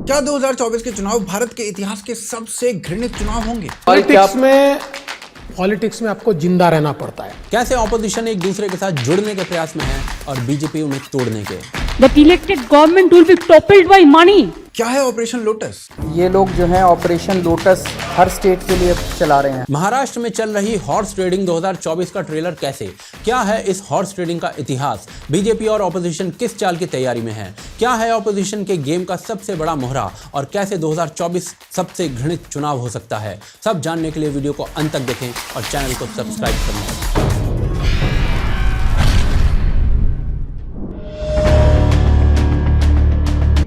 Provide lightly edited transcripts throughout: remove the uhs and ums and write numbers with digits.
क्या 2024 के चुनाव भारत के इतिहास के सबसे घृणित चुनाव होंगे? पॉलिटिक्स में आपको जिंदा रहना पड़ता है। कैसे ऑपोजिशन एक दूसरे के साथ जुड़ने के प्रयास में है और बीजेपी उन्हें तोड़ने के। But elected government will be toppled by money. क्या है ऑपरेशन लोटस? ये लोग जो हैं ऑपरेशन लोटस हर स्टेट के लिए चला रहे हैं। महाराष्ट्र में चल रही हॉर्स ट्रेडिंग 2024 का ट्रेलर कैसे? क्या है इस हॉर्स ट्रेडिंग का इतिहास? बीजेपी और ऑपोजिशन किस चाल की तैयारी में है? क्या है ऑपोजिशन के गेम का सबसे बड़ा मोहरा और कैसे 2024 सबसे घृणित चुनाव हो सकता है? सब जानने के लिए वीडियो को अंत तक देखें और चैनल को सब्सक्राइब करें।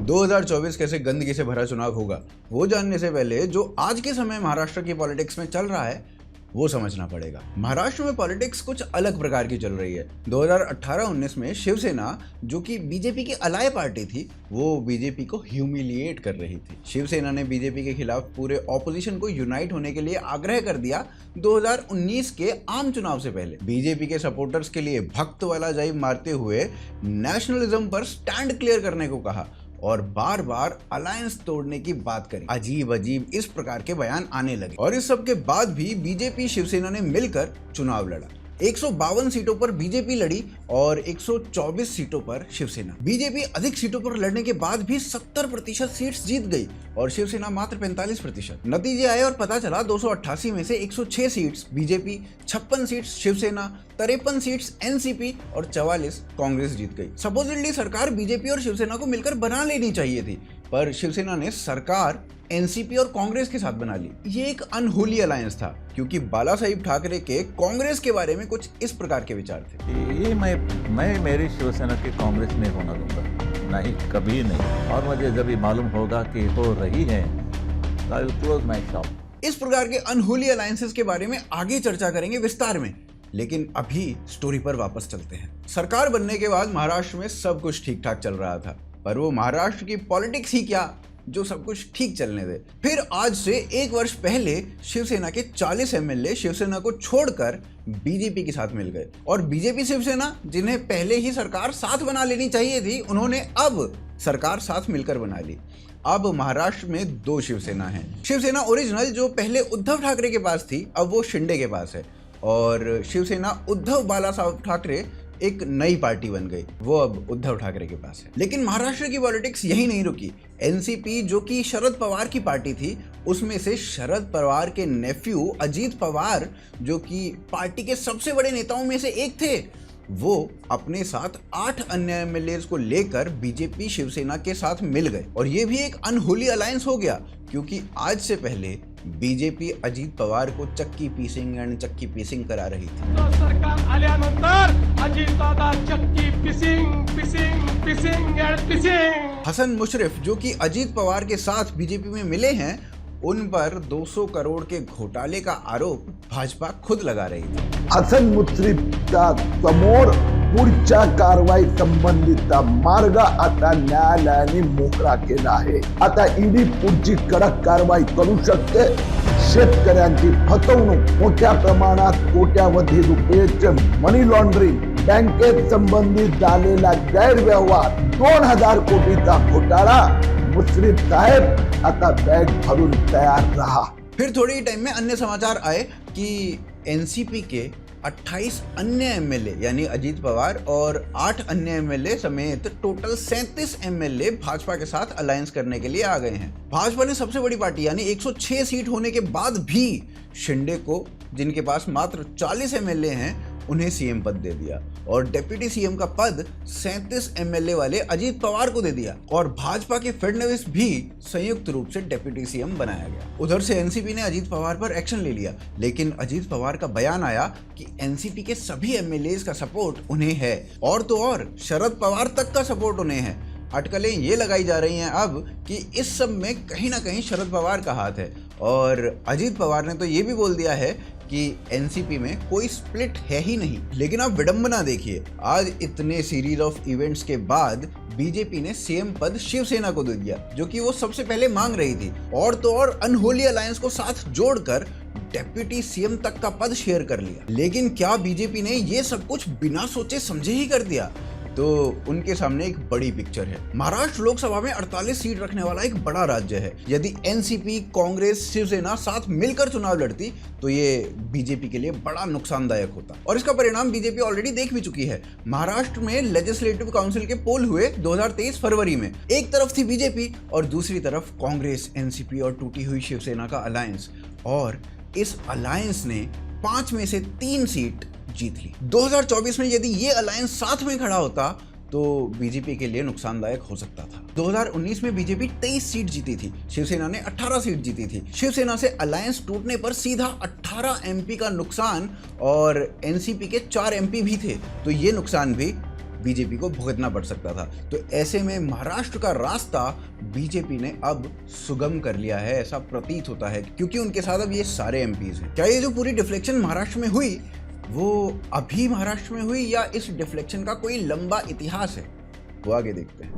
2024 कैसे गंदगी से भरा चुनाव होगा, वो जानने से पहले जो आज के समय महाराष्ट्र की पॉलिटिक्स में चल रहा है वो समझना पड़ेगा। महाराष्ट्र में पॉलिटिक्स कुछ अलग प्रकार की चल रही है। 2018-19 में शिवसेना, जो कि बीजेपी की अलाय पार्टी थी, वो बीजेपी को ह्यूमिलिएट कर रही थी। शिवसेना ने बीजेपी के खिलाफ पूरे ऑपोजिशन को यूनाइट होने के लिए आग्रह कर दिया। 2019 के आम चुनाव से पहले बीजेपी के सपोर्टर्स के लिए भक्त वाला जाइब मारते हुए नेशनलिज्म पर स्टैंड क्लियर करने को कहा और बार बार अलायंस तोड़ने की बात करी। अजीब अजीब इस प्रकार के बयान आने लगे और इस सब के बाद भी बीजेपी शिवसेना ने मिलकर चुनाव लड़ा। 152 सीटों पर बीजेपी लड़ी और 124 सीटों पर शिवसेना। बीजेपी अधिक सीटों पर लड़ने के बाद भी 70% सीट्स जीत गई और शिवसेना मात्र 45%। नतीजे आए और पता चला 288 में से 106 seats BJP, 56 seats Shiv Sena, 53 seats NCP और 44 कांग्रेस जीत गई। सपोजिटली सरकार बीजेपी और शिवसेना को मिलकर बना लेनी चाहिए थी, पर शिवसेना ने सरकार एनसीपी और कांग्रेस के साथ बना ली। ये एक अनहोली अलायंस था क्योंकि बाला साहिब ठाकरे के कांग्रेस के बारे में कुछ इस प्रकार के विचार थे। ये मैं मेरी शिवसेना की कांग्रेस नहीं होना दूंगा, नहीं, कभी नहीं। और मुझे जब ये मालूम होगा कि हो रही है, I will close my shop. इस प्रकार के अनहोली अलायंसेस के बारे में आगे चर्चा करेंगे विस्तार में, लेकिन अभी स्टोरी पर वापस चलते हैं। सरकार बनने के बाद महाराष्ट्र में सब कुछ ठीक ठाक चल रहा था, पर वो महाराष्ट्र की पॉलिटिक्स ही क्या जो सब कुछ ठीक चलने दे। फिर आज से 1 वर्ष पहले शिवसेना के 40 एमएलए शिवसेना को छोड़कर बीजेपी के साथ मिल गए और बीजेपी शिवसेना, जिन्हें पहले ही सरकार साथ बना लेनी चाहिए थी, उन्होंने अब सरकार साथ मिलकर बना ली। अब महाराष्ट्र में 2 शिवसेना हैं। शिवसेना ओरिजिनल, जो पहले उद्धव ठाकरे के पास थी, अब वो शिंदे के पास है और शिवसेना उद्धव बाला साहब ठाकरे एक नई पार्टी बन गई, वो अब उद्धव ठाकरे के पास है। लेकिन महाराष्ट्र की पॉलिटिक्स यही नहीं रुकी। एनसीपी, जो कि शरद पवार की पार्टी थी, उसमें से शरद पवार के नेफ्यू अजीत पवार, जो कि पार्टी के सबसे बड़े नेताओं में से एक थे, वो अपने साथ 8 अन्य एमएलए को लेकर बीजेपी शिवसेना के साथ मिल गए और ये भी एक अनहोली अलायंस हो गया क्योंकि आज से पहले बीजेपी अजीत पवार को चक्की पीसिंग करा रही थी। तो सरकार आल्यानंतर अजितदादा चक्की पिसिंग। हसन मुशर्रफ, जो कि अजीत पवार के साथ बीजेपी में मिले हैं, उन पर 200 करोड़ के घोटाले का आरोप भाजपा खुद लगा रही थी। हसन मुश्रीफच्या समोर पुढच्या कारवाई संबंधीचा मार्ग आता न्यायालयाने मोकळा केला आहे। आता ईडी पुढची कडक कारवाई करू शकते। शेतकऱ्यांची फसवणूक, मोठ्या प्रमाणात कोट्यावधी रुपयाचे मनी लॉन्ड्रिंग, बँकेत संबंधित झालेला गैरव्यवहार, 2000 कोटीचा घोटाळा, मुश्रीफ साहेब आता बैग भरून तैयार रहा। फिर थोड़े ही टाइम में अन्य समाचार आए कि एनसीपी के 28 अन्य एमएलए यानी अजीत पवार और 8 अन्य एमएलए समेत टोटल 37 एमएलए भाजपा के साथ अलायंस करने के लिए आ गए हैं। भाजपा ने सबसे बड़ी पार्टी यानी 106 सीट होने के बाद भी शिंदे को, जिनके पास मात्र 40 एमएलए हैं, उन्हें सीएम पद दे दिया और डिप्टी सीएम का पद 37 एमएलए वाले अजीत पवार को दे दिया और भाजपा के फडणवीस भी संयुक्त रूप से डिप्टी सीएम बनाया गया। उधर से एनसीपी ने अजीत पवार पर एक्शन ले लिया, लेकिन अजीत पवार का बयान आया कि एनसीपी के सभी एमएलए का सपोर्ट उन्हें है और तो और शरद पवार तक का सपोर्ट उन्हें है। अटकलें ये लगाई जा रही हैं अब कि इस सब में कहीं ना कहीं शरद पवार का हाथ है और अजीत पवार ने तो ये भी बोल दिया है कि एनसीपी में कोई स्प्लिट है ही नहीं। लेकिन आप विडंबना देखिए, आज इतने सीरीज ऑफ इवेंट्स के बाद बीजेपी ने सीएम पद शिवसेना को दे दिया, जो कि वो सबसे पहले मांग रही थी, और तो और अनहोली अलायंस को साथ जोड़कर डेप्यूटी सीएम तक का पद शेयर कर लिया। लेकिन क्या बीजेपी ने ये सब कुछ बिना सोचे समझे ही कर दिया? तो उनके सामने एक बड़ी पिक्चर है। महाराष्ट्र लोकसभा में 48 सीट रखने वाला एक बड़ा राज्य है। यदि एनसीपी, कांग्रेस, शिवसेना साथ मिलकर चुनाव लड़ती तो ये बीजेपी के लिए बड़ा नुकसानदायक होता, और इसका परिणाम बीजेपी ऑलरेडी देख भी चुकी है। महाराष्ट्र में लेजिस्लेटिव काउंसिल के पोल हुए 2023 फरवरी में। एक तरफ थी बीजेपी और दूसरी तरफ कांग्रेस, एनसीपी और टूटी हुई शिवसेना का अलायंस, और इस अलायंस ने 5 में से 3 सीट जीत ली। 2024 में यदि ये अलायंस साथ में खड़ा होता तो बीजेपी के लिए नुकसानदायक हो सकता था। 2019 में बीजेपी 23 सीट जीती थी, शिवसेना ने 18 सीट जीती थी। शिवसेना से अलायंस टूटने पर सीधा 18 एमपी का नुकसान, और एनसीपी के 4 एमपी भी थे, तो ये नुकसान भी बीजेपी को भुगतना पड़ सकता था। तो ऐसे में महाराष्ट्र का रास्ता बीजेपी ने अब सुगम कर लिया है, ऐसा प्रतीत होता है, क्योंकि उनके साथ अब ये सारे एमपीज हैं। क्या ये जो पूरी डिफ्लेक्शन महाराष्ट्र में हुई वो अभी महाराष्ट्र में हुई, या इस डिफ्लेक्शन का कोई लंबा इतिहास है? वो आगे देखते हैं।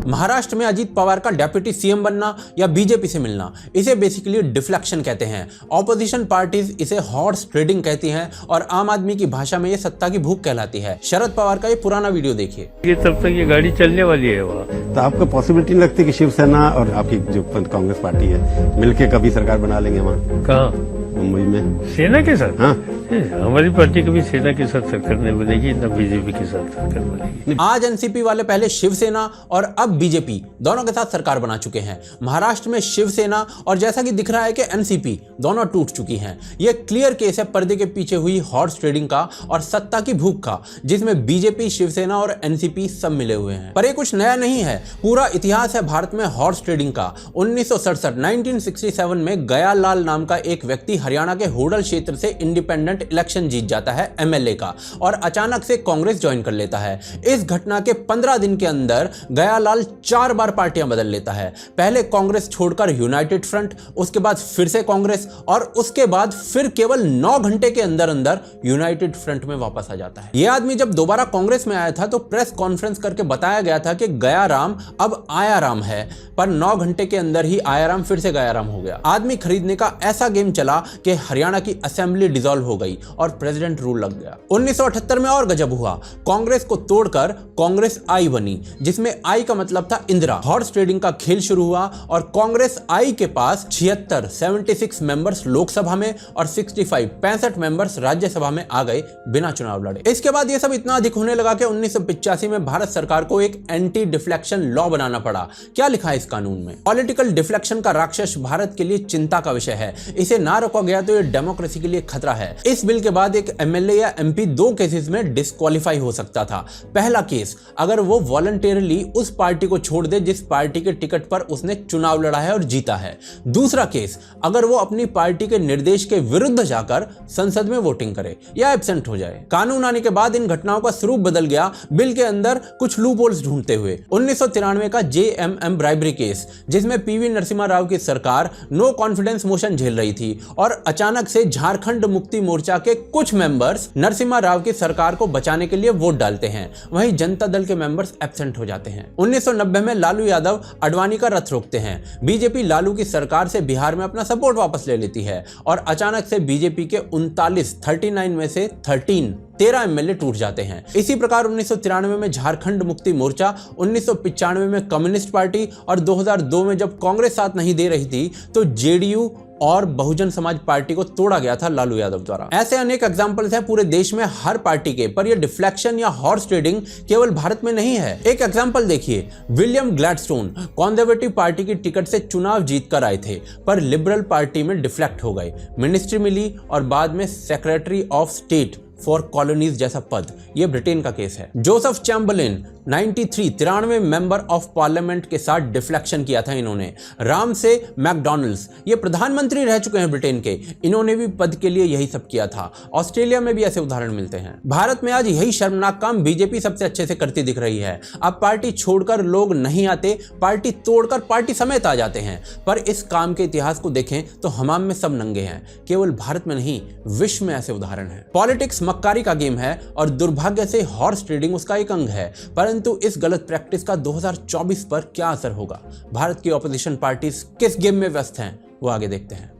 महाराष्ट्र में अजीत पवार का डेप्यूटी सीएम बनना या बीजेपी से मिलना, इसे बेसिकली डिफ्लेक्शन कहते हैं। ऑपोजिशन पार्टीज इसे हॉर्स ट्रेडिंग कहती हैं, और आम आदमी की भाषा में ये सत्ता की भूख कहलाती है। शरद पवार का ये पुराना वीडियो देखिए। ये तब तक ये गाड़ी चलने वाली है वहाँ। तो आपको पॉसिबिलिटी नहीं लगती कि शिवसेना और आपकी जो कांग्रेस पार्टी है मिलके कभी सरकार बना लेंगे वहाँ? कहाँ? मुंबई में सेना के साथ? हाँ, हमारी पार्टी कभी सेना के साथ सरकार नहीं बनेगी, न बीजेपी के साथ सरकार बनेगी। आज एनसीपी वाले पहले शिवसेना और अब बीजेपी दोनों के साथ सरकार बना चुके हैं। महाराष्ट्र में शिवसेना और जैसा कि दिख रहा है कि एनसीपी दोनों टूट चुकी हैं। यह क्लियर केस है पर्दे के पीछे हुई हॉर्स ट्रेडिंग का और सत्ता की भूख का, जिसमें बीजेपी, शिवसेना और एनसीपी सब मिले हुए हैं। पर ये कुछ नया नहीं है, पूरा इतिहास है भारत में हॉर्स ट्रेडिंग का। 1967 में गयालाल नाम का एक व्यक्ति हरियाणा के होडल क्षेत्र से इंडिपेंडेंट इलेक्शन जीत जाता है एमएलए का, और अचानक से कांग्रेस ज्वाइन कर लेता है। इस घटना के 15 दिन के अंदर गयालाल 4 बार पार्टियां बदल लेता है। पहले कांग्रेस छोड़कर यूनाइटेड फ्रंट, उसके बाद फिर से कांग्रेस, और उसके बाद फिर केवल 9 घंटे के अंदर अंदर यूनाइटेड फ्रंट में वापस आ जाता है। यह आदमी जब दोबारा कांग्रेस में आया था तो प्रेस कॉन्फ्रेंस करके बताया गया था कि गया राम अब आया राम है, पर 9 घंटे के अंदर ही आया राम फिर से गया राम हो गया। आदमी खरीदने का ऐसा गेम चला कि हरियाणा की असेंबली डिसॉल्व हो गई और प्रेसिडेंट रूल लग गया। 1978 में और गजब हुआ, कांग्रेस को तोड़कर कांग्रेस आई बनी, जिसमें आई का मतलब था इंदिरा। हॉर्स ट्रेडिंग का खेल शुरू हुआ और कांग्रेस आई के पास 76 मेंबर्स लोकसभा में और 65 मेंबर्स राज्यसभा में आ गए बिना चुनाव लड़े। इसके बाद यह सब इतना अधिक होने लगा कि 1985 में भारत सरकार को एक एंटी डिफ्लेक्शन लॉ बनाना पड़ा। क्या लिखा है इस कानून में? पॉलिटिकल डिफ्लेक्शन का राक्षस भारत के लिए चिंता का विषय है। इसे ना रोका गया तो यह डेमोक्रेसी के लिए खतरा है। इस बिल के बाद एक एमएलए या एमपी 2 केसेस में डिस्क्वालीफाई हो सकता था। पहला केस, अगर वो वॉलंटरली उस पार्टी को छोड़ दे जिस पार्टी के टिकट पर उसने चुनाव लड़ा है और जीता है। दूसरा केस, अगर वो अपनी पार्टी के निर्देश के विरुद्ध जाकर संसद में वोटिंग करे या एब्सेंट हो जाए। कानून आने के बाद इन घटनाओं का स्वरूप बदल गया, बिल के अंदर कुछ लूपहोल्स ढूंढते हुए। 1993 का जेएमएम ब्राइबरी केस, जिसमें पीवी नरसिम्हा राव की सरकार नो कॉन्फिडेंस मोशन झेल रही थी और अचानक से झारखंड मुक्ति मोर्चा के कुछ मेंबर्स नरसिम्हा राव की सरकार को बचाने के लिए वोट डालते हैं, वहीं जनता दल के मेंबर्स एब्सेंट हो जाते हैं। 1990 में लालू यादव अडवाणी का रथ रोकते हैं। बीजेपी लालू की सरकार से बिहार में अपना सपोर्ट वापस ले लेती है और अचानक से बीजेपी के 39 में से 13 एमएलए टूट जाते हैं। इसी प्रकार 1993 में झारखंड मुक्ति मोर्चा, 1995 में कम्युनिस्ट पार्टी और 2002 में जब कांग्रेस साथ नहीं दे रही थी तो जेडीयू और बहुजन समाज पार्टी को तोड़ा गया था लालू यादव द्वारा। ऐसे अनेक एग्जाम्पल्स हैं पूरे देश में हर पार्टी के, पर यह डिफ्लेक्शन या हॉर्स ट्रेडिंग केवल भारत में नहीं है। एक एग्जाम्पल देखिए, विलियम ग्लैडस्टोन कंजर्वेटिव पार्टी की टिकट से चुनाव जीतकर आए थे, पर लिबरल पार्टी में डिफ्लेक्ट हो गए, मिनिस्ट्री मिली और बाद में secretary of state for colonies जैसा पद। यह ब्रिटेन का केस है। Joseph Chamberlain 93 member of parliament के साथ डिफ्लेक्शन किया था इन्होंने। राम से मैकडॉनल्ड्स, ये प्रधानमंत्री रह चुके हैं ब्रिटेन के, इन्होंने भी पद के लिए यही सब किया था। ऑस्ट्रेलिया में भी ऐसे उदाहरण मिलते हैं। भारत में आज यही शर्मनाक काम बीजेपी सबसे अच्छे से करती दिख रही है। अब पार्टी छोड़कर लोग नहीं आते, पार्टी तोड़कर पार्टी समेत आ जाते हैं। पर इस काम के इतिहास को देखें तो हमाम में सब नंगे हैं। केवल भारत में नहीं, विश्व में ऐसे उदाहरण हैं। पॉलिटिक्स मक्कारी का गेम है और दुर्भाग्य से हॉर्स ट्रेडिंग उसका एक अंग है। परंतु इस गलत प्रैक्टिस का 2024 पर क्या असर होगा? भारत की ऑपोजिशन पार्टीज किस गेम में व्यस्त हैं, वो आगे देखते हैं।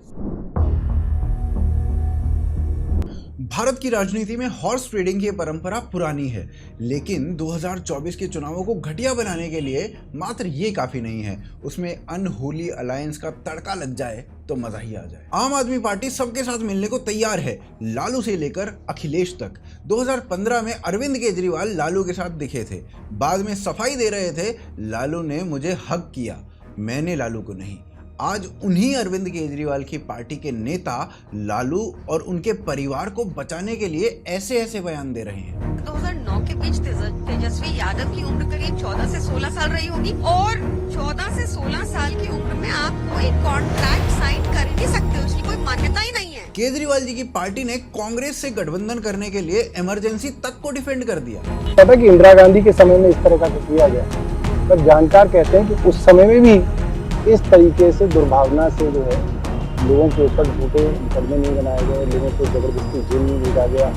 भारत की राजनीति में हॉर्स ट्रेडिंग की परंपरा पुरानी है, लेकिन 2024 के चुनावों को घटिया बनाने के लिए मात्र ये काफी नहीं है, उसमें अनहोली अलायंस का तड़का लग जाए तो मजा ही आ जाए। आम आदमी पार्टी सबके साथ मिलने को तैयार है, लालू से लेकर अखिलेश तक। 2015 में अरविंद केजरीवाल लालू के साथ दिखे थे, बाद में सफाई दे रहे थे, लालू ने मुझे हक किया, मैंने लालू को नहीं। आज उन्हीं अरविंद केजरीवाल की पार्टी के नेता लालू और उनके परिवार को बचाने के लिए ऐसे ऐसे बयान दे रहे हैं। 2009 के बीच तेजस्वी यादव की उम्र करीब 14 से 16 साल रही होगी और 14 से 16 साल की उम्र में आप कोई कॉन्ट्रैक्ट साइन कर ही नहीं सकते, उसकी कोई मान्यता ही नहीं है। केजरीवाल जी की पार्टी ने कांग्रेस से गठबंधन करने के लिए इमरजेंसी तक को डिफेंड कर दिया। पता कि इंदिरा गांधी के समय में इस तरह का कुछ किया गया, पर जानकार कहते हैं कि उस समय में भी इस तरीके से दुर्भावना से जो है लोगों के ऊपर झूठे मुकदमे नहीं बनाए गए, लोगों को जबरदस्ती जेल नहीं भेजा गया।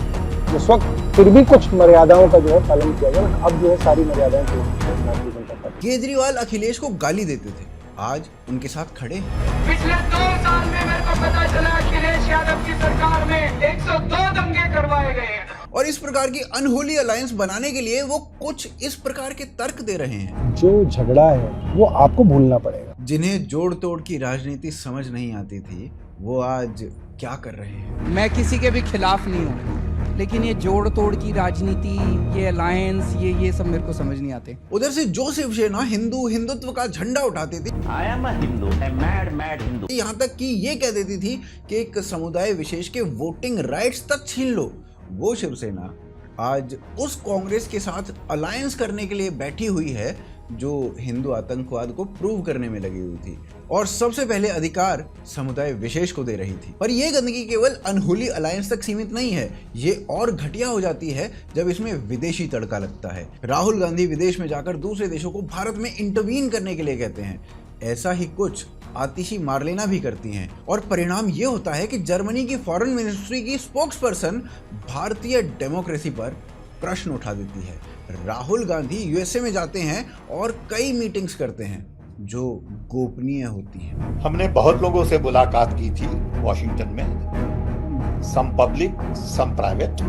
उस वक्त फिर भी कुछ मर्यादाओं का जो है पालन किया गया, अब जो है सारी मर्यादाएं भारतीय जनता पार्टी। केजरीवाल अखिलेश को गाली देते थे, आज उनके साथ खड़े हैं। पिछले 2 साल में मेरे को पता चला अखिलेश यादव की सरकार में 102 दंगे करवाए गए हैं। और इस प्रकार की अनहोली अलायंस बनाने के लिए वो कुछ इस प्रकार के तर्क दे रहे हैं। जो झगड़ा है वो आपको भूलना पड़ेगा। जिन्हें जोड़ तोड़ की राजनीति समझ नहीं आती थी, वो आज क्या कर रहे हैं। मैं किसी के भी खिलाफ नहीं हूँ, लेकिन ये जोड़ तोड़ की राजनीति, ये अलायंस, ये सब मेरे को समझ नहीं आते। उधर से जो शिवसेना हिंदुत्व का झंडा उठाती थी, I am a Hindu, mad Hindu, यहाँ तक कि ये कह देती थी कि एक समुदाय विशेष के वोटिंग राइट्स तक छीन लो, वो शिवसेना आज उस कांग्रेस के साथ अलायंस करने के लिए बैठी हुई है जो हिंदू आतंकवाद को प्रूव करने में लगी हुई थी और सबसे पहले अधिकार समुदाय विशेष को दे रही थी। पर यह गंदगी केवल अनहोली अलायंस तक सीमित नहीं है, ये और घटिया हो जाती है जब इसमें विदेशी तड़का लगता है। राहुल गांधी विदेश में जाकर दूसरे देशों को भारत में इंटरवीन करने के लिए कहते हैं, ऐसा ही कुछ आतिशी मार्लेना भी करती हैं और परिणाम ये होता है कि जर्मनी की फॉरेन मिनिस्ट्री की स्पोक्सपर्सन भारतीय डेमोक्रेसी पर प्रश्न उठा देती है। राहुल गांधी यूएसए में जाते हैं और कई मीटिंग्स करते हैं जो गोपनीय होती हैं। हमने बहुत लोगों से मुलाकात की थी वॉशिंगटन में, सम पब्लिक सम प्राइवेट।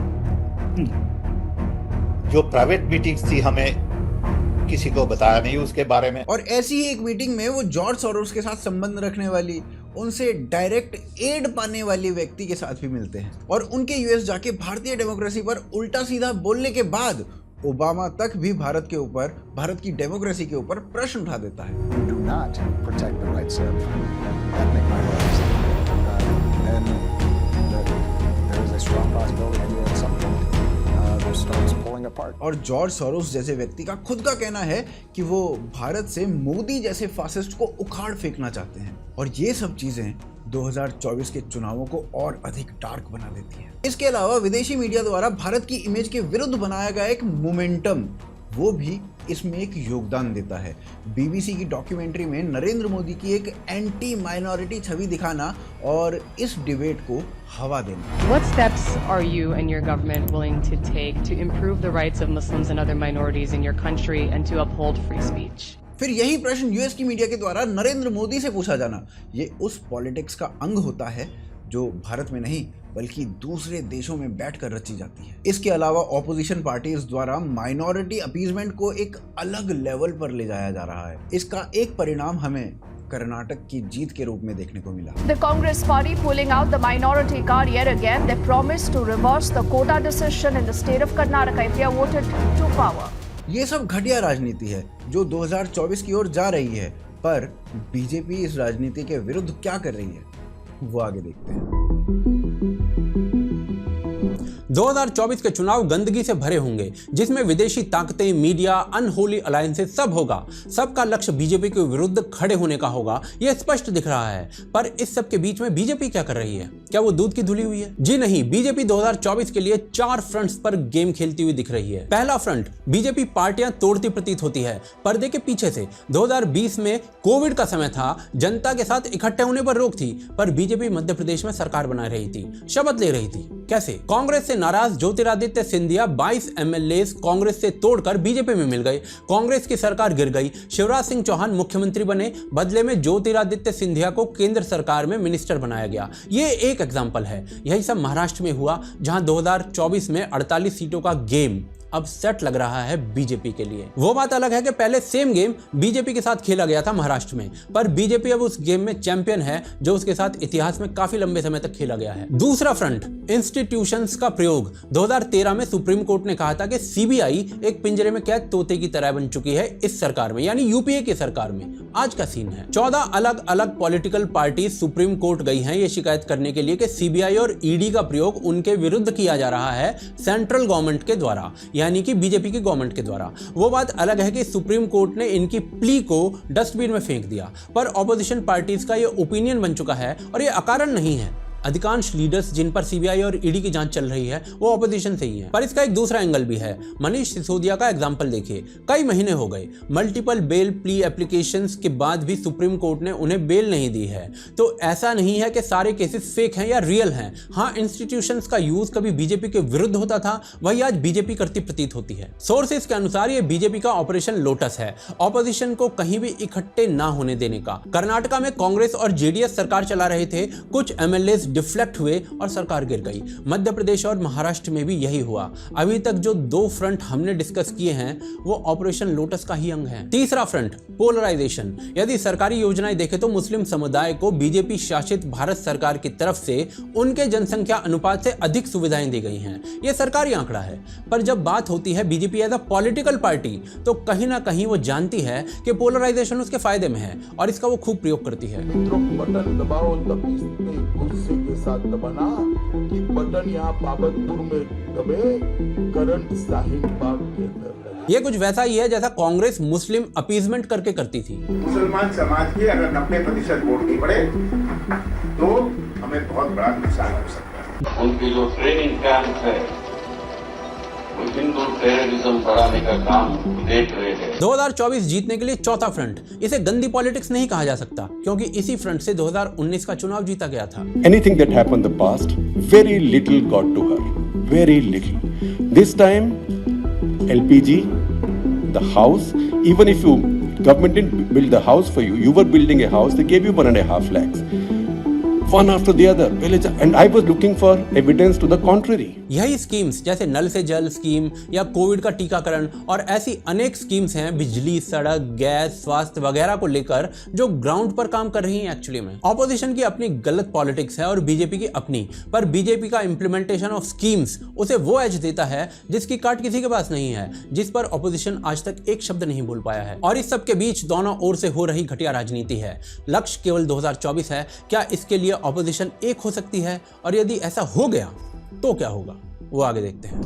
जो प्राइवेट मीटिंग्स थी हमें किसी को बताया नहीं उसके बारे में। और ऐसी ही एक मीटिंग में वो जॉर्ज सोरोस के साथ संबंध रखने वाली, उनसे डायरेक्ट एड पाने वाली व्यक्ति के साथ भी मिलते हैं और उनके यूएस जाके भारतीय डेमोक्रेसी पर उल्टा सीधा बोलने के बाद ओबामा तक भी भारत के ऊपर, भारत की डेमोक्रेसी के ऊपर प्रश्न उठा देता है। Do not protect the rights of ethnic minorities. Then there is a strong possibility that at some point those stones pulling apart. और जॉर्ज सोरोस जैसे व्यक्ति का खुद का कहना है कि वो भारत से मोदी जैसे फासिस्ट को उखाड़ फेंकना चाहते हैं और ये सब चीजें 2024 के चुनावों को और अधिक डार्क बना देती है। इसके अलावा विदेशी मीडिया द्वारा भारत की इमेज के विरुद्ध बनाया गया एक मोमेंटम, वो भी इसमें एक योगदान देता है। बीबीसी की डॉक्यूमेंट्री में नरेंद्र मोदी की एक एंटी माइनॉरिटी छवि दिखाना और इस डिबेट को हवा देना। What steps are you and your government willing to take to improve the rights of Muslims and other minorities in your country and to uphold free speech? फिर यही प्रश्न यूएस की मीडिया के द्वारा नरेंद्र मोदी से पूछा जाना, ये उस पॉलिटिक्स का अंग होता है जो भारत में नहीं बल्कि दूसरे देशों में बैठकर रची जाती है। इसके अलावा ऑपोजिशन पार्टीज द्वारा माइनॉरिटी अपीजमेंट को एक अलग लेवल पर ले जाया जा रहा है। इसका एक परिणाम हमें कर्नाटक की जीत के रूप में देखने को मिला। The Congress party pulling out the minority card yet again. They promised to reverse the quota decision in the state of Karnataka if they are voted to power. ये सब घटिया राजनीति है जो 2024 की ओर जा रही है, पर बीजेपी इस राजनीति के विरुद्ध क्या कर रही है वो आगे देखते हैं। 2024 के चुनाव गंदगी से भरे होंगे, जिसमें विदेशी ताकतें, मीडिया, अनहोली अलायंसेस सब होगा। सबका लक्ष्य बीजेपी के विरुद्ध खड़े होने का होगा, यह स्पष्ट दिख रहा है। पर इस सब के बीच में बीजेपी क्या कर रही है? क्या वो दूध की धुली हुई है? जी नहीं, बीजेपी 2024 के लिए 4 फ्रंट्स पर गेम खेलती हुई दिख रही है। पहला फ्रंट, बीजेपी पार्टियां तोड़ती प्रतीत होती है पर्दे के पीछे से। 2020 में कोविड का समय था, जनता के साथ इकट्ठे होने पर रोक थी, पर बीजेपी मध्य प्रदेश में सरकार बना रही थी, शपथ ले रही थी। कैसे? कांग्रेस से नाराज ज्योतिरादित्य सिंधिया 22 एमएलए कांग्रेस से तोड़कर बीजेपी में मिल गए। कांग्रेस की सरकार गिर गई। शिवराज सिंह चौहान मुख्यमंत्री बने, बदले में ज्योतिरादित्य सिंधिया को केंद्र सरकार में मिनिस्टर बनाया गया। ये एक एग्जाम्पल है। यही सब महाराष्ट्र में हुआ, जहां 2024 में 48 सीटों का गेम अब सेट लग रहा है बीजेपी के लिए। वो बात अलग है कि पहले सेम गेम बीजेपी के साथ खेला गया था महाराष्ट्र में, पर बीजेपी अब उस गेम में चैंपियन है जो उसके साथ इतिहास में काफी लंबे समय तक खेला गया है। दूसरा फ्रंट, इंस्टीट्यूशंस का प्रयोग। 2013 में सुप्रीम कोर्ट ने कहा था कि सीबीआई एक पिंजरे में कैद तोते की तरह बन चुकी है इस सरकार में, यानी यूपीए की सरकार में। आज का सीन है 14 अलग अलग पॉलिटिकल पार्टी सुप्रीम कोर्ट गई हैं ये शिकायत करने के लिए कि सीबीआई और ईडी का प्रयोग उनके विरुद्ध किया जा रहा है सेंट्रल गवर्नमेंट के द्वारा, यानी कि बीजेपी की गवर्नमेंट के द्वारा। वो बात अलग है कि सुप्रीम कोर्ट ने इनकी प्ली को डस्टबिन में फेंक दिया, पर ऑपोजिशन पार्टीज का ये ओपिनियन बन चुका है और ये अकारण नहीं है। अधिकांश लीडर्स जिन पर सीबीआई और ईडी की जांच चल रही है वो ऑपोजिशन से ही है। पर इसका एक दूसरा एंगल भी है। मनीष सिसोदिया का एग्जांपल देखिए। कई महीने हो गए, मल्टीपल बेल प्ली एप्लीकेशंस के बाद भी सुप्रीम कोर्ट ने उन्हें बेल नहीं दी है। तो ऐसा नहीं है कि सारे केसेस फेक हैं या रियल हैं। हाँ, इंस्टीट्यूशंस का यूज कभी बीजेपी के विरुद्ध होता था, वही आज बीजेपी करती प्रतीत होती है। सोर्सेस के अनुसार ये बीजेपी का ऑपरेशन लोटस है, ऑपोजिशन को कहीं भी इकट्ठे ना होने देने का। कर्नाटका में कांग्रेस और जेडीएस सरकार चला रहे थे, कुछ एमएलए डिफ्लेक्ट हुए और सरकार गिर गई। मध्य प्रदेश और महाराष्ट्र में भी यही हुआ। अभी तक जो दो फ्रंट हमने डिस्कस किए हैं वो ऑपरेशन लोटस का ही अंग है। तीसरा फ्रंट, पोलराइजेशन। यदि सरकारी योजनाएं देखें तो मुस्लिम समुदाय को बीजेपी शासित भारत सरकार की तरफ से उनके जनसंख्या अनुपात से अधिक सुविधाएं दी गई हैं। यह सरकारी आंकड़ा है, पर जब बात होती है BJP as a political party तो कहीं ना कहीं वो जानती है कि पोलराइजेशन उसके फायदे में है और इसका वो खूब प्रयोग करती है। बटन दबाओ तब गुस्से के साथ दबाना कि बटन यहाँ बाबतपुर में दबे, करंट शाहीन बाग के अंदर। ये कुछ वैसा ही है जैसा कांग्रेस मुस्लिम अपीजमेंट करके करती थी। मुसलमान समाज के अगर 90% वोट नहीं पड़े तो हमें बहुत बड़ा नुकसान हो सकता है। उनकी जो ट्रेनिंग कैंप है वो हिंदू टेररिज्म बढ़ाने का काम देख रहे हैं। 2024 जीतने के लिए चौथा फ्रंट, इसे गंदी पॉलिटिक्स नहीं कहा जा सकता क्योंकि इसी फ्रंट से 2019 का चुनाव जीता गया था। Anything that happened in the past, very little got to her, very little. This time, LPG, the house, even if you government didn't build the house for you, you were building a house. They gave you 1.5 lakhs. One after the other, and I was looking for evidence to the contrary. यही schemes जैसे नल से जल scheme या Covid का टीकाकरण और ऐसी अनेक स्कीम्स हैं बिजली, सड़क, गैस, स्वास्थ्य वगैरह को लेकर जो ग्राउंड पर काम कर रही हैं एक्चुअली में। ऑपोजिशन की अपनी गलत पॉलिटिक्स है और बीजेपी की अपनी, पर बीजेपी का इंप्लीमेंटेशन ऑफ स्कीम्स उसे वो एज देता है जिसकी काट किसी के पास नहीं है, जिस पर ऑपोजिशन आज तक एक शब्द नहीं बोल पाया है। और इस सब के बीच दोनों ओर से हो रही घटिया राजनीति है। लक्ष्य केवल 2024 है। क्या इसके लिए ऑपोजिशन एक हो सकती है? और यदि ऐसा हो गया तो क्या होगा, वो आगे देखते हैं।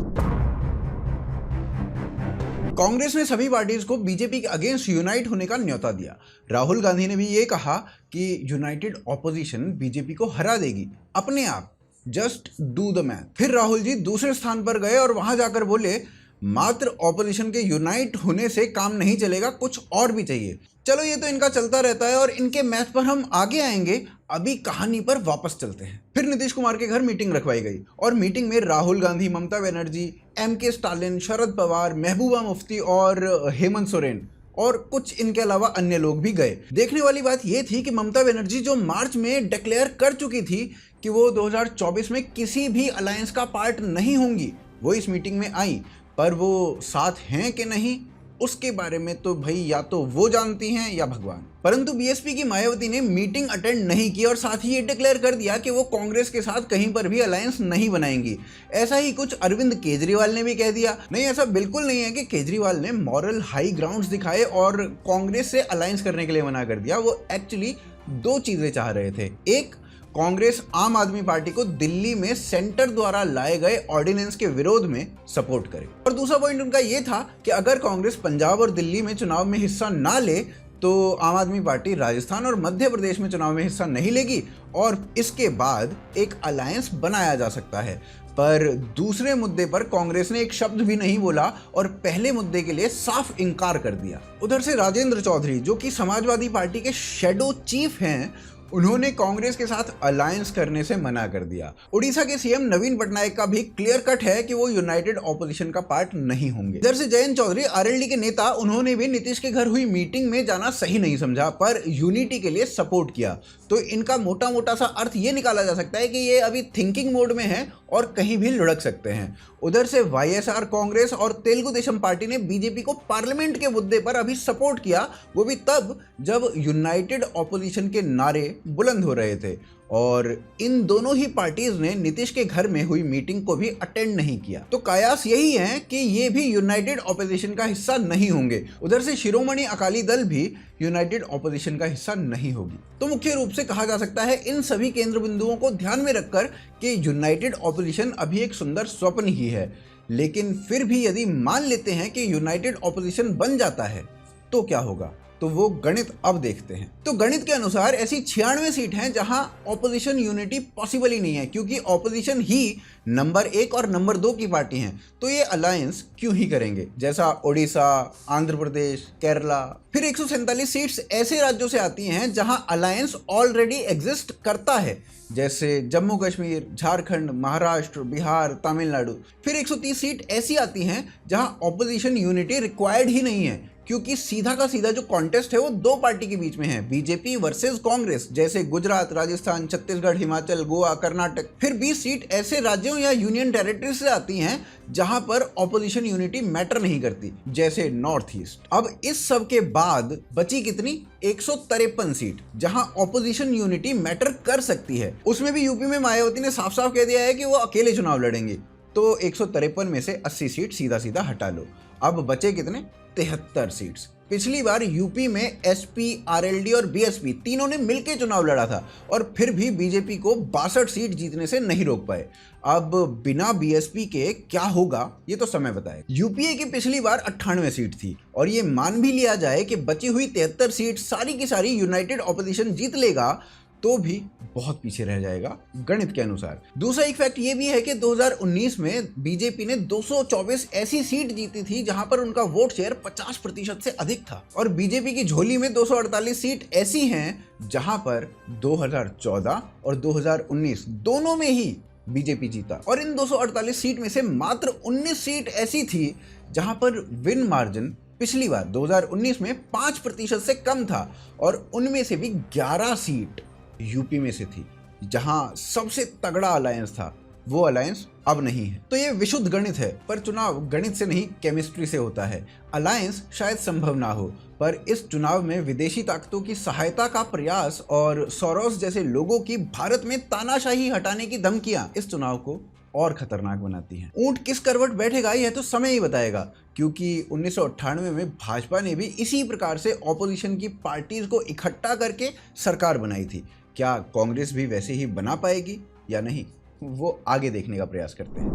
कांग्रेस ने सभी पार्टीज को बीजेपी के अगेंस्ट यूनाइट होने का न्योता दिया। राहुल गांधी ने भी ये कहा कि यूनाइटेड ऑपोजिशन बीजेपी को हरा देगी अपने आप, जस्ट डू द मैथ। फिर राहुल जी दूसरे स्थान पर गए और वहां जाकर बोले मात्र ऑपोजिशन के यूनाइट होने से काम नहीं चलेगा, कुछ और भी चाहिए। चलो ये तो इनका चलता रहता है और इनके मैथ पर हम आगे आएंगे, अभी कहानी पर वापस चलते हैं। फिर नीतीश कुमार के घर मीटिंग रखवाई गई और मीटिंग में राहुल गांधी, ममता बनर्जी, एमके स्टालिन, शरद पवार, महबूबा मुफ्ती और हेमंत सोरेन और कुछ इनके अलावा अन्य लोग भी गए। देखने वाली बात यह थी कि ममता बनर्जी जो मार्च में डिक्लेयर कर चुकी थी कि वो 2024 में किसी भी अलायंस का पार्ट नहीं होंगी, वो इस मीटिंग में आई, पर वो साथ हैं कि नहीं उसके बारे में तो भाई या तो वो जानती हैं या भगवान। परंतु बीएसपी की मायावती ने मीटिंग अटेंड नहीं की और साथ ही ये डिक्लेयर कर दिया कि वो कांग्रेस के साथ कहीं पर भी अलायंस नहीं बनाएंगी। ऐसा ही कुछ अरविंद केजरीवाल ने भी कह दिया। नहीं, ऐसा बिल्कुल नहीं है कि केजरीवाल ने मॉरल हाई ग्राउंड्स दिखाए और कांग्रेस से अलायंस करने के लिए मना कर दिया। वो एक्चुअली दो चीजें चाह रहे थे। एक, कांग्रेस आम आदमी पार्टी को दिल्ली में सेंटर द्वारा लाए गए ऑर्डिनेंस के विरोध में सपोर्ट करे, और दूसरा पॉइंट उनका यह था कि अगर कांग्रेस पंजाब और दिल्ली में चुनाव में हिस्सा ना ले तो आम आदमी पार्टी राजस्थान और मध्य प्रदेश में चुनाव में हिस्सा नहीं लेगी और इसके बाद एक अलायंस बनाया जा सकता है। पर दूसरे मुद्दे पर कांग्रेस ने एक शब्द भी नहीं बोला और पहले मुद्दे के लिए साफ इनकार कर दिया। उधर से राजेंद्र चौधरी जो कि समाजवादी पार्टी के शैडो चीफ हैं, उन्होंने कांग्रेस के साथ अलायंस करने से मना कर दिया। उड़ीसा के सीएम नवीन पटनायक का भी क्लियर कट है कि वो यूनाइटेड ऑपोजिशन का पार्ट नहीं होंगे। इधर से जयंत चौधरी आरएलडी के नेता, उन्होंने भी नीतीश के घर हुई मीटिंग में जाना सही नहीं समझा पर यूनिटी के लिए सपोर्ट किया। तो इनका मोटा मोटा सा अर्थ ये निकाला जा सकता है कि ये अभी थिंकिंग मोड में है और कहीं भी लुढ़क सकते हैं। उधर से वाईएसआर कांग्रेस और तेलुगु देशम पार्टी ने बीजेपी को पार्लियामेंट के मुद्दे पर अभी सपोर्ट किया, वो भी तब जब यूनाइटेड ऑपोजिशन के नारे बुलंद हो रहे थे। और इन दोनों ही पार्टीज ने नीतीश के घर में हुई मीटिंग को भी अटेंड नहीं किया। तो कयास यही है कि ये भी यूनाइटेड ऑपोजिशन का हिस्सा नहीं होंगे। उधर से शिरोमणि अकाली दल भी यूनाइटेड ऑपोजिशन का हिस्सा नहीं होगी। तो मुख्य रूप से कहा जा सकता है इन सभी केंद्र बिंदुओं को ध्यान में रखकर कि यूनाइटेड ऑपोजिशन अभी एक सुंदर स्वप्न ही है। लेकिन फिर भी यदि मान लेते हैं कि यूनाइटेड ऑपोजिशन बन जाता है तो क्या होगा, तो वो गणित अब देखते हैं। तो गणित के अनुसार ऐसी 96 सीट हैं जहां ऑपोजिशन यूनिटी पॉसिबल ही नहीं है, क्योंकि ऑपोजिशन ही नंबर 1 और नंबर 2 की पार्टी हैं। तो ये अलायंस क्यों ही करेंगे, जैसा ओडिशा, आंध्र प्रदेश, केरला। फिर 147 सीट्स ऐसे राज्यों से आती हैं जहां अलायंस ऑलरेडी एग्जिस्ट करता है, जैसे जम्मू कश्मीर, झारखंड, महाराष्ट्र, बिहार, तमिलनाडु। फिर 130 सीट ऐसी आती हैं जहां ऑपोजिशन यूनिटी रिक्वायर्ड ही नहीं है, क्योंकि सीधा का सीधा जो कॉन्टेस्ट है वो दो पार्टी के बीच में है, बीजेपी वर्सेस कांग्रेस, जैसे गुजरात, राजस्थान, छत्तीसगढ़, हिमाचल, गोवा, कर्नाटक। फिर 20 सीट ऐसे राज्यों या यूनियन टेरिटरी से आती हैं जहां पर ऑपोजिशन यूनिटी मैटर नहीं करती, जैसे नॉर्थ ईस्ट। अब इस सब के बाद बची कितनी? 153 सीट जहां ऑपोजिशन यूनिटी मैटर कर सकती है। उसमें भी यूपी में मायावती ने साफ साफ कह दिया है कि वो अकेले चुनाव लड़ेंगे। तो 153 में से 80 सीट सीधा सीधा हटा लो। अब बचे कितने? 73 सीट्स। पिछली बार यूपी में एसपी, आरएलडी और बीएसपी तीनों ने मिलकर चुनाव लड़ा था और फिर भी बीजेपी को 62 सीट जीतने से नहीं रोक पाए। अब बिना बीएसपी के क्या होगा ये तो समय बताए। यूपीए की पिछली बार 98 सीट थी और ये मान भी लिया जाए कि बची हुई 73 सीट सारी की सारी यूनाइटेड ऑपोजिशन जीत लेगा तो भी बहुत पीछे रह जाएगा गणित के अनुसार। दूसरा एक फैक्ट ये भी है कि 2019 में बीजेपी ने 224 ऐसी सीट जीती थी जहां पर उनका वोट शेयर 50% से अधिक था, और बीजेपी की झोली में 248 सीट ऐसी हैं जहां पर 2014 और 2019 दोनों में ही बीजेपी जीता। और इन 248 सीट में से मात्र 19 सीट ऐसी थी जहां पर विन मार्जिन पिछली बार 2019 में 5% से कम था, और उनमें से भी 11 सीट यूपी में से थी जहां सबसे तगड़ा अलायंस था। वो अलायंस अब नहीं है। तो ये विशुद्ध गणित है, पर चुनाव गणित से नहीं केमिस्ट्री से होता है। अलायंस शायद संभव ना हो, पर इस चुनाव में विदेशी ताकतों की सहायता का प्रयास और सोरोस जैसे लोगों की भारत में तानाशाही हटाने की धमकियां इस चुनाव को और खतरनाक बनाती हैं। ऊंट किस करवट बैठेगा यह तो समय ही बताएगा, क्योंकि 1998 में भाजपा ने भी इसी प्रकार से ऑपोजिशन की पार्टीज को इकट्ठा करके सरकार बनाई थी। क्या कांग्रेस भी वैसे ही बना पाएगी या नहीं, वो आगे देखने का प्रयास करते हैं।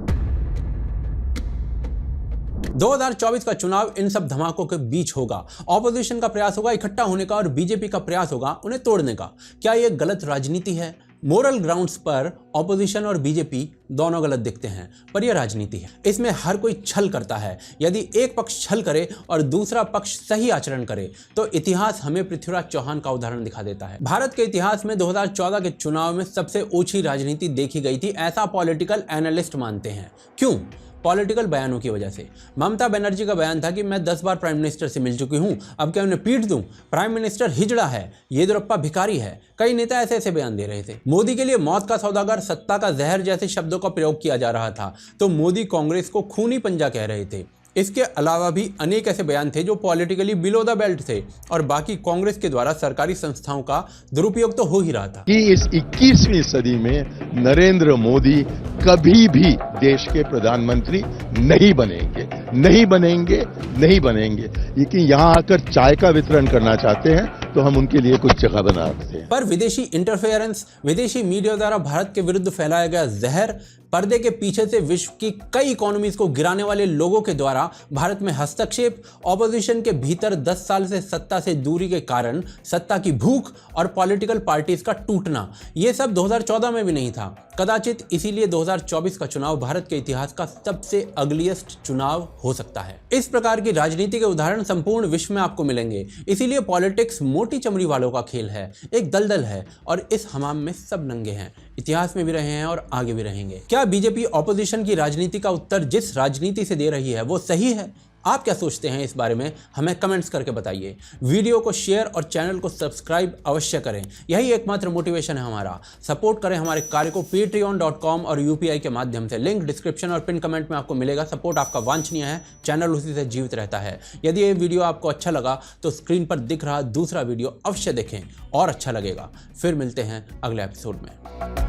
2024 का चुनाव इन सब धमाकों के बीच होगा। ऑपोजिशन का प्रयास होगा इकट्ठा होने का और बीजेपी का प्रयास होगा उन्हें तोड़ने का। क्या यह गलत राजनीति है? मोरल ग्राउंड्स पर ऑपोजिशन और बीजेपी दोनों गलत दिखते हैं, पर यह राजनीति है। इसमें हर कोई छल करता है। यदि एक पक्ष छल करे और दूसरा पक्ष सही आचरण करे तो इतिहास हमें पृथ्वीराज चौहान का उदाहरण दिखा देता है। भारत के इतिहास में 2014 के चुनाव में सबसे ऊंची राजनीति देखी गई थी, ऐसा पॉलिटिकल एनालिस्ट मानते हैं। क्यों? पॉलिटिकल बयानों की वजह से। ममता बनर्जी का बयान था कि मैं 10 बार प्राइम मिनिस्टर से मिल चुकी हूं, अब क्या उन्हें पीट दूं? प्राइम मिनिस्टर हिजड़ा है, येदियुरप्पा भिखारी है। कई नेता ऐसे ऐसे बयान दे रहे थे। मोदी के लिए मौत का सौदागर, सत्ता का जहर जैसे शब्दों का प्रयोग किया जा रहा था, तो मोदी कांग्रेस को खूनी पंजा कह रहे थे। इसके अलावा भी अनेक ऐसे बयान थे जो पॉलिटिकली बिलो द बेल्ट थे और बाकी कांग्रेस के द्वारा सरकारी संस्थाओं का दुरुपयोग तो हो ही रहा था। कि इस 21वीं सदी में नरेंद्र मोदी कभी भी देश के प्रधानमंत्री नहीं बनेंगे, नहीं बनेंगे, नहीं बनेंगे। लेकिन यहाँ आकर चाय का वितरण करना चाहते हैं तो हम उनके लिए कुछ जगह बना रखते हैं। पर विदेशी इंटरफेरेंस, विदेशी मीडिया द्वारा भारत के विरुद्ध फैलाया गया जहर पर्दे के पीछे से विश्व की कई इकोनॉमीज को गिराने वाले लोगों के द्वारा भारत में हस्तक्षेप, ऑपोजिशन के भीतर 10 साल से सत्ता से दूरी के कारण सत्ता की भूख और पॉलिटिकल पार्टीज का टूटना, यह सब 2014 में भी नहीं था। कदाचित इसीलिए 2024 का चुनाव भारत के इतिहास का सबसे अगलीस्ट चुनाव हो सकता है। इस प्रकार की राजनीति के उदाहरण संपूर्ण विश्व में आपको मिलेंगे। इसीलिए पॉलिटिक्स मोटी चमड़ी वालों का खेल है, एक दलदल है और इस हमाम में सब नंगे हैं। इतिहास में भी रहे हैं और आगे भी रहेंगे। क्या बीजेपी ऑपोजिशन की राजनीति का उत्तर जिस राजनीति से दे रही है वो सही है? आप क्या सोचते हैं इस बारे में? हमें कमेंट्स करके बताइए। वीडियो को शेयर और चैनल को सब्सक्राइब अवश्य करें। यही एकमात्र मोटिवेशन है हमारा। सपोर्ट करें हमारे कार्य को patreon.com और UPI के माध्यम से। लिंक डिस्क्रिप्शन और पिन कमेंट में आपको मिलेगा। सपोर्ट आपका वांछनीय है, चैनल उसी से जीवित रहता है। यदि ये वीडियो आपको अच्छा लगा तो स्क्रीन पर दिख रहा दूसरा वीडियो अवश्य देखें और अच्छा लगेगा। फिर मिलते हैं अगले एपिसोड में।